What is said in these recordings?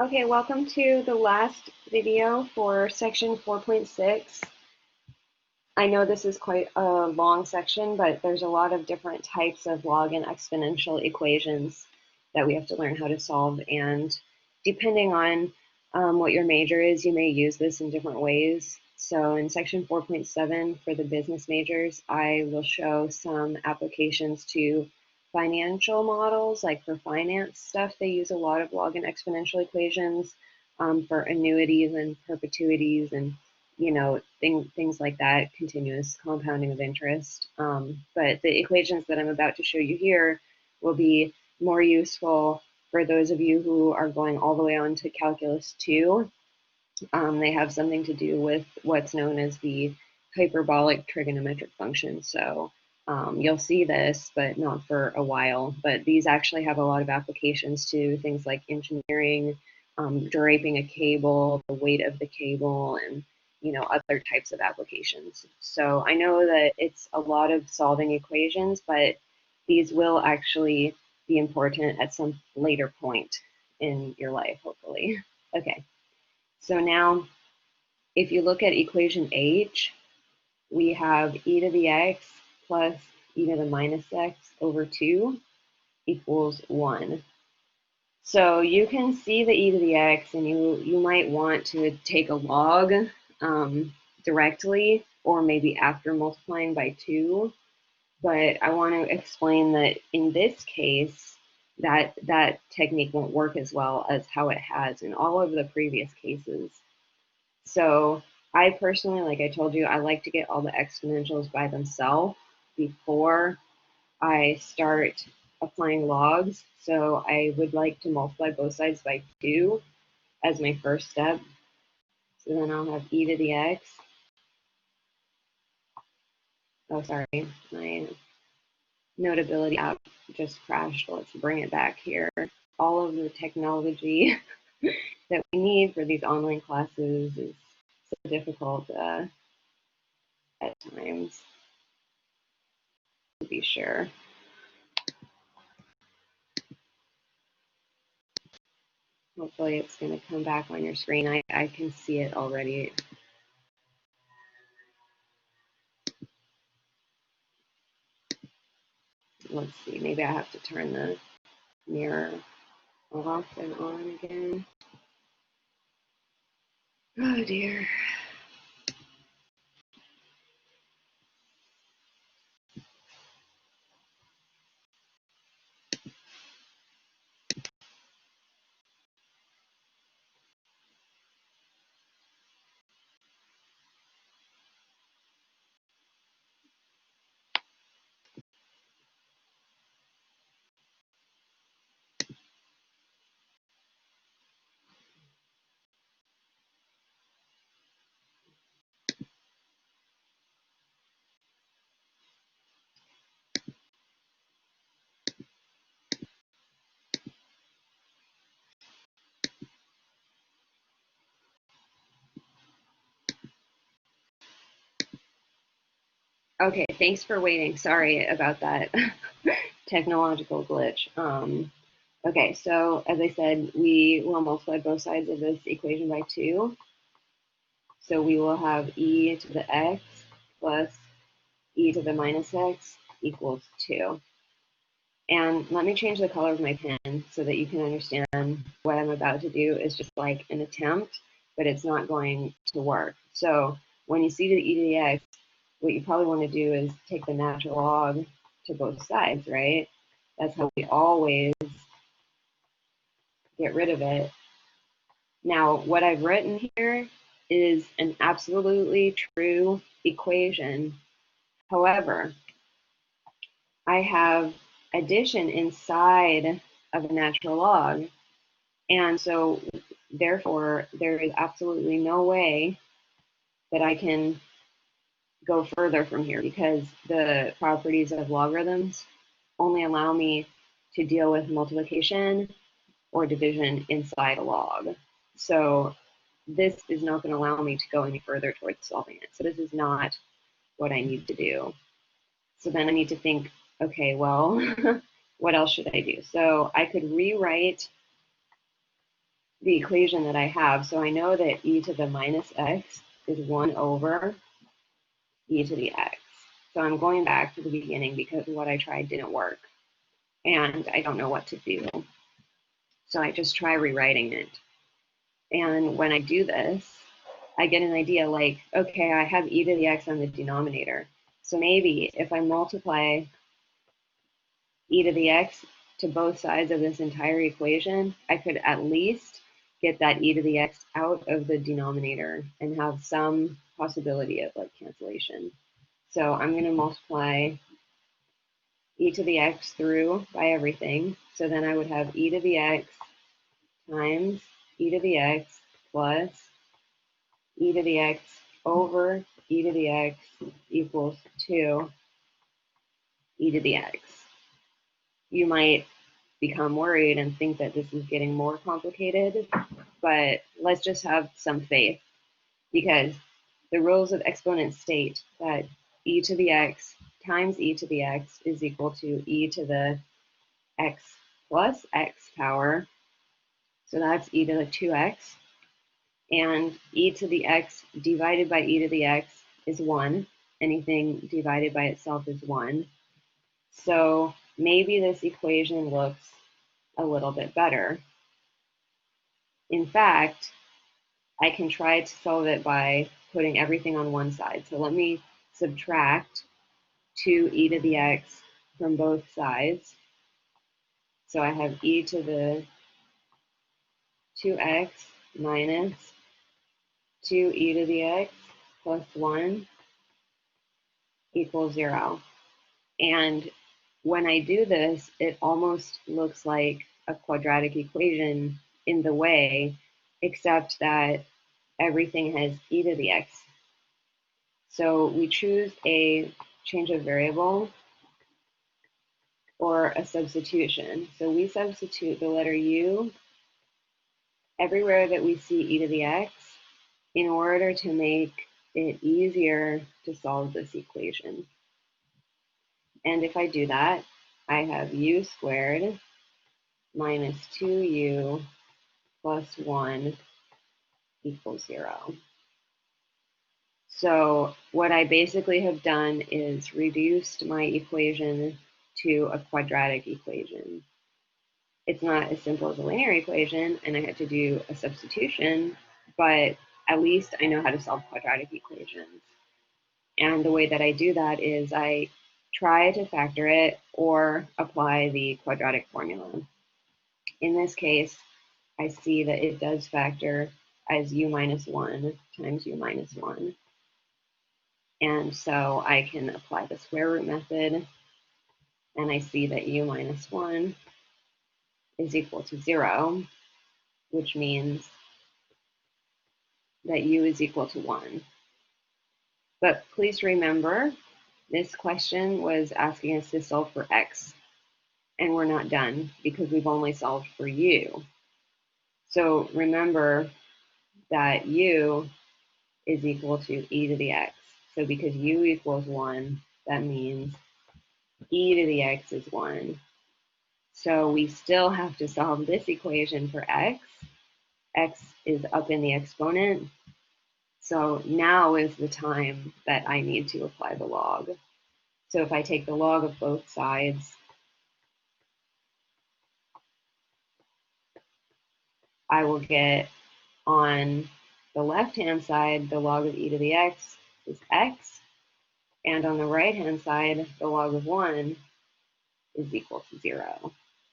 Okay, welcome to the last video for section 4.6. I know this is quite a long section, but there's a lot of different types of log and exponential equations that we have to learn how to solve. And depending on what your major is, you may use this in different ways. So in section 4.7 for the business majors, I will show some applications to financial models. Like for finance stuff, they use a lot of log and exponential equations for annuities and perpetuities and things like that, continuous compounding of interest. But the equations that I'm about to show you here will be more useful for those of you who are going all the way on to Calculus 2. They have something to do with what's known as the hyperbolic trigonometric function. So you'll see this, but not for a while. But these actually have a lot of applications to things like engineering, draping a cable, the weight of the cable, and other types of applications. So I know that it's a lot of solving equations, but these will actually be important at some later point in your life, hopefully. Okay, so now if you look at equation H, we have e to the x plus e to the minus x over 2 equals 1. So you can see the e to the x, and you might want to take a log directly, or maybe after multiplying by 2. But I want to explain that in this case, that technique won't work as well as how it has in all of the previous cases. So I personally, like I told you, I like to get all the exponentials by themselves before I start applying logs. So I would like to multiply both sides by 2 as my first step. So then I'll have e to the x. Oh, sorry, my Notability app just crashed. Let's bring it back here. All of the technology that we need for these online classes is so difficult at times, to be sure. Hopefully it's going to come back on your screen. I can see it already. Let's see, maybe I have to turn the mirror off and on again. Oh dear. Okay, thanks for waiting. Sorry about that technological glitch. Okay, so as I said, we will multiply both sides of this equation by 2. So we will have e to the x plus e to the minus x equals 2. And let me change the color of my pen so that you can understand what I'm about to do is just like an attempt, but it's not going to work. So when you see the e to the x, what you probably want to do is take the natural log to both sides, right? That's how we always get rid of it. Now, what I've written here is an absolutely true equation. However, I have addition inside of a natural log. And so, therefore, there is absolutely no way that I can go further from here because the properties of logarithms only allow me to deal with multiplication or division inside a log. So this is not going to allow me to go any further towards solving it. So this is not what I need to do. So then I need to think, okay, well, what else should I do? So I could rewrite the equation that I have. So I know that e to the minus x is 1 over e to the x. So I'm going back to the beginning because what I tried didn't work. And I don't know what to do. So I just try rewriting it. And when I do this, I get an idea like, okay, I have e to the x on the denominator. So maybe if I multiply e to the x to both sides of this entire equation, I could at least get that e to the x out of the denominator and have some possibility of like cancellation. So I'm going to multiply e to the x through by everything. So then I would have e to the x times e to the x plus e to the x over e to the x equals 2 e to the x. You might become worried and think that this is getting more complicated, but let's just have some faith, because the rules of exponents state that e to the x times e to the x is equal to e to the x plus x power. So that's e to the 2x. And e to the x divided by e to the x is 1. Anything divided by itself is 1. So maybe this equation looks a little bit better. In fact, I can try to solve it by putting everything on one side. So let me subtract 2e to the x from both sides. So I have e to the 2x minus 2e to the x plus 1 equals 0. And when I do this, it almost looks like a quadratic equation in the way, except that everything has e to the x. So we choose a change of variable or a substitution. So we substitute the letter u everywhere that we see e to the x in order to make it easier to solve this equation. And if I do that, I have u squared minus 2u plus 1 equals 0. So what I basically have done is reduced my equation to a quadratic equation. It's not as simple as a linear equation, and I had to do a substitution, but at least I know how to solve quadratic equations. And the way that I do that is I try to factor it or apply the quadratic formula. In this case, I see that it does factor as u minus 1 times u minus 1. And so I can apply the square root method, and I see that u minus 1 is equal to 0, which means that u is equal to 1. But please remember, this question was asking us to solve for x, and we're not done because we've only solved for u. So remember that u is equal to e to the x. So because u equals 1, that means e to the x is 1. So we still have to solve this equation for x. X is up in the exponent. So now is the time that I need to apply the log. So if I take the log of both sides, I will get on the left-hand side, the log of e to the x is x. And on the right-hand side, the log of 1 is equal to 0.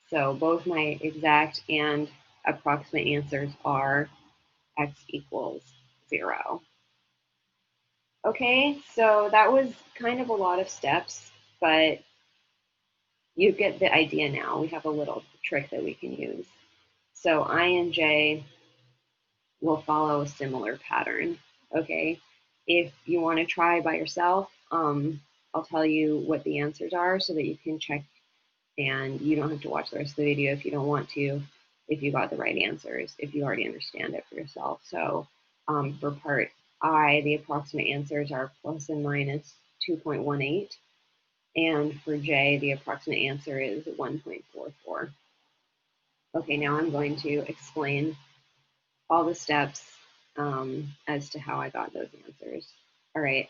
So both my exact and approximate answers are x equals 0. Okay, so that was kind of a lot of steps, but you get the idea now. We have a little trick that we can use. So I and j will follow a similar pattern, okay? If you want to try by yourself, I'll tell you what the answers are so that you can check, and you don't have to watch the rest of the video if you don't want to, if you got the right answers, if you already understand it for yourself. So for part I, the approximate answers are plus and minus 2.18. And for j, the approximate answer is 1.44. Okay, now I'm going to explain all the steps as to how I got those answers. All right,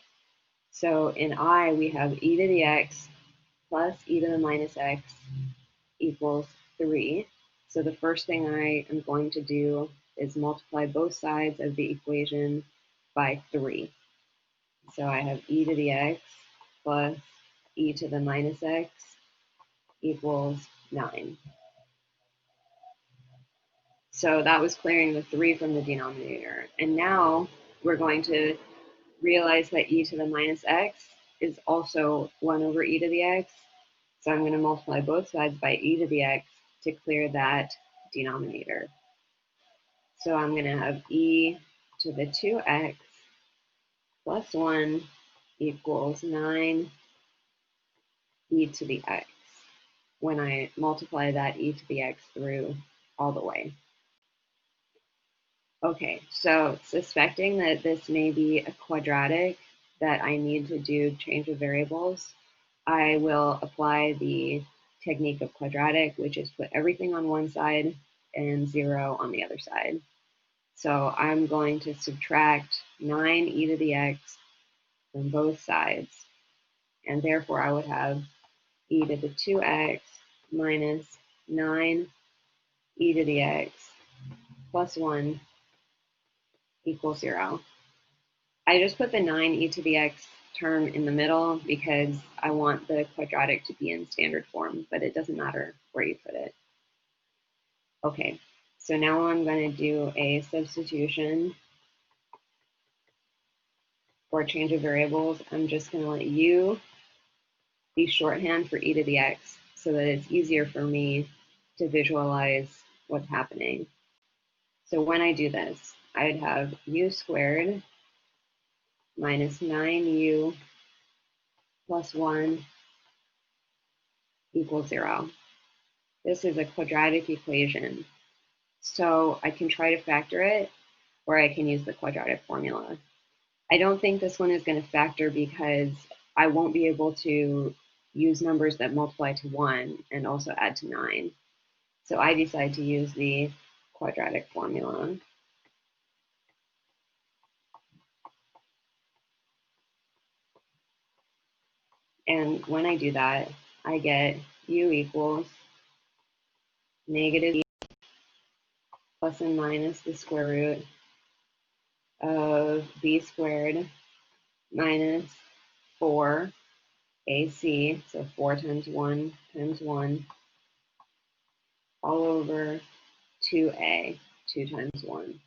so in I, we have e to the x plus e to the minus x equals 3. So the first thing I am going to do is multiply both sides of the equation by 3. So I have e to the x plus e to the minus x equals 9. So that was clearing the 3 from the denominator. And now we're going to realize that e to the minus x is also 1 over e to the x. So I'm going to multiply both sides by e to the x to clear that denominator. So I'm going to have e to the 2x plus 1 equals 9 e to the x when I multiply that e to the x through all the way. Okay, so suspecting that this may be a quadratic that I need to do change of variables, I will apply the technique of quadratic, which is put everything on one side and 0 on the other side. So I'm going to subtract 9 e to the x from both sides, and therefore I would have e to the 2x minus 9 e to the x plus 1 equals 0. I just put the 9 e to the x term in the middle because I want the quadratic to be in standard form, but it doesn't matter where you put it. Okay, so now I'm going to do a substitution for change of variables. I'm just going to let u be shorthand for e to the x so that it's easier for me to visualize what's happening. So when I do this, I'd have u squared minus 9u plus 1 equals 0. This is a quadratic equation, so I can try to factor it, or I can use the quadratic formula. I don't think this one is going to factor because I won't be able to use numbers that multiply to 1 and also add to 9. So I decide to use the quadratic formula. And when I do that, I get u equals negative e plus and minus the square root of b squared minus 4 ac, so 4 times 1 times 1, all over 2a, 2 times 1.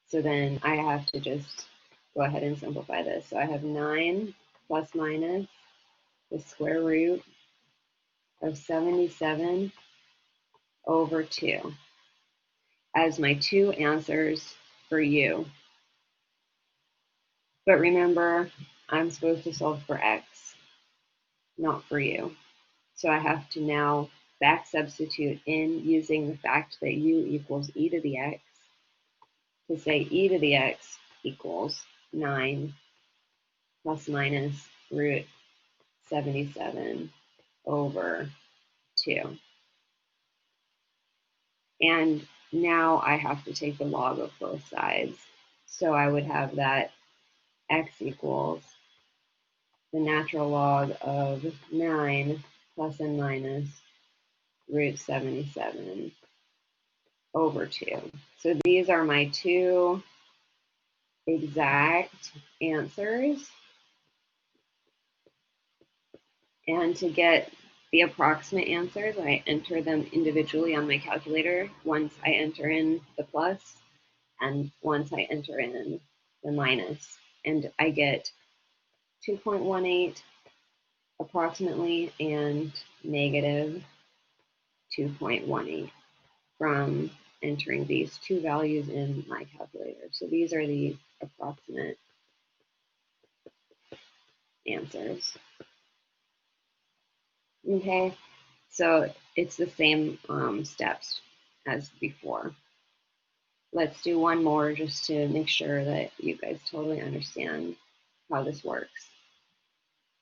So then I have to just go ahead and simplify this. So I have 9 plus minus the square root of 77 over 2 as my two answers for u. But remember, I'm supposed to solve for x, not for u. So I have to now back substitute in using the fact that u equals e to the x to say e to the x equals 9 plus minus root 77 over 2. And now I have to take the log of both sides. So I would have that x equals the natural log of 9 plus and minus root 77 over 2. So these are my two exact answers. And to get the approximate answers, I enter them individually on my calculator once I enter in the plus and once I enter in the minus. And I get 2.18 approximately and negative 2.18 from entering these two values in my calculator. So these are the approximate answers. Okay, so it's the same steps as before. Let's do one more just to make sure that you guys totally understand how this works.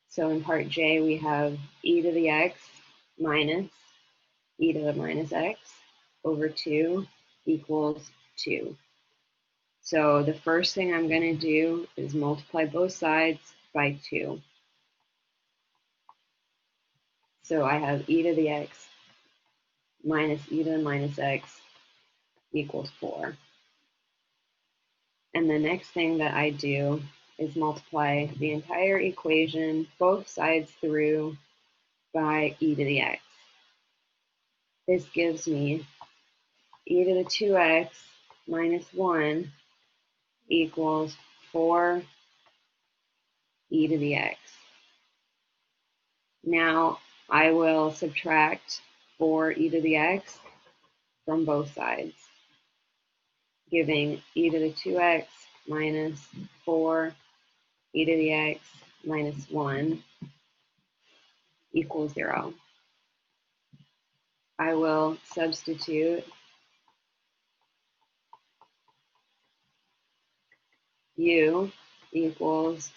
So in part J, we have e to the x minus e to the minus x over 2 equals 2. So the first thing I'm going to do is multiply both sides by 2. So I have e to the x minus e to the minus x equals 4. And the next thing that I do is multiply the entire equation, both sides through, by e to the x. This gives me e to the 2x minus 1 equals 4 e to the x. Now I will subtract 4 e to the x from both sides, giving e to the 2x minus 4 e to the x minus 1 equals 0. I will substitute u equals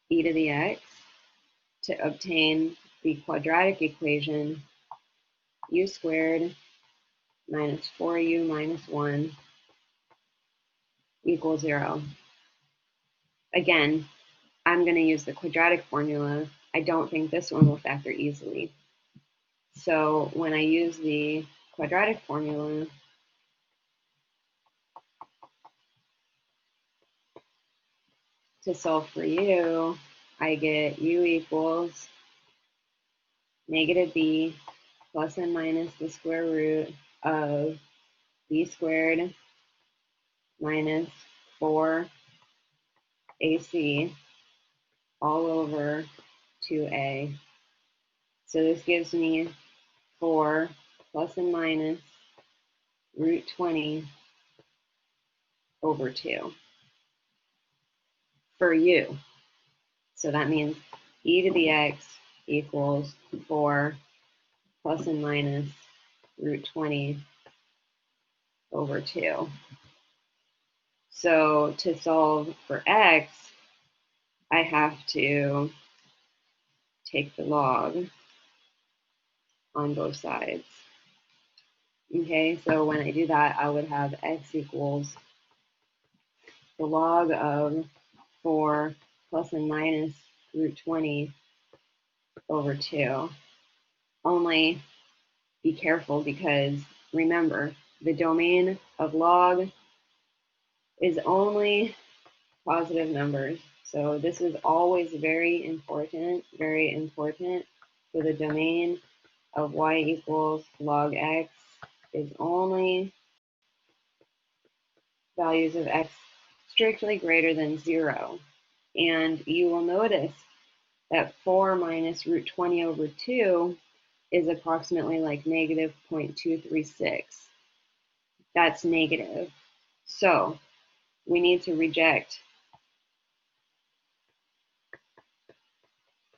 e to the x to obtain the quadratic equation u squared minus 4u minus 1 equals 0. Again, I'm going to use the quadratic formula. I don't think this one will factor easily. So when I use the quadratic formula, to solve for u, I get u equals negative b plus and minus the square root of b squared minus 4ac all over 2a. So this gives me 4 plus and minus root 20 over 2 for u. So that means e to the x equals 4 plus and minus root 20 over 2. So to solve for x, I have to take the log on both sides. Okay, so when I do that, I would have x equals the log of 4 plus and minus root 20 over 2. Only be careful because remember, the domain of log is only positive numbers. So this is always very important for the domain of y equals log x is only values of x strictly greater than 0. And you will notice that 4 minus root 20 over 2 is approximately like negative 0.236. That's negative. So we need to reject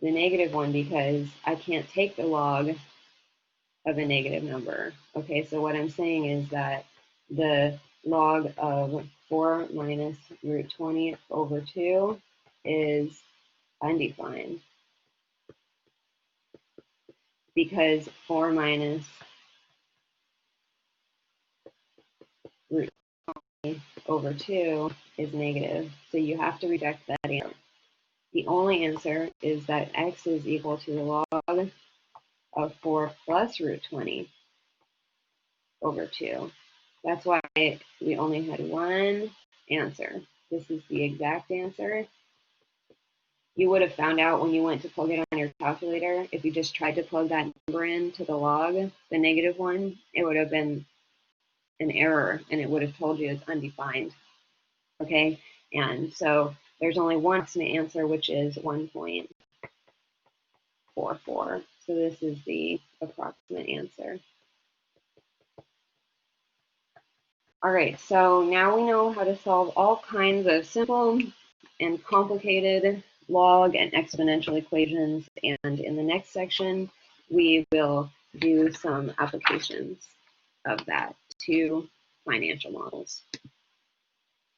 the negative one because I can't take the log of a negative number. Okay, so what I'm saying is that the log of 4 minus root 20 over 2 is undefined because 4 minus root 20 over 2 is negative. So you have to reject that answer. The only answer is that x is equal to the log of 4 plus root 20 over 2. That's why we only had one answer. This is the exact answer. You would have found out when you went to plug it on your calculator, if you just tried to plug that number into the log, the negative one, it would have been an error and it would have told you it's undefined. Okay, and so there's only one approximate answer, which is 1.44. So this is the approximate answer. All right, so now we know how to solve all kinds of simple and complicated log and exponential equations. And in the next section, we will do some applications of that to financial models.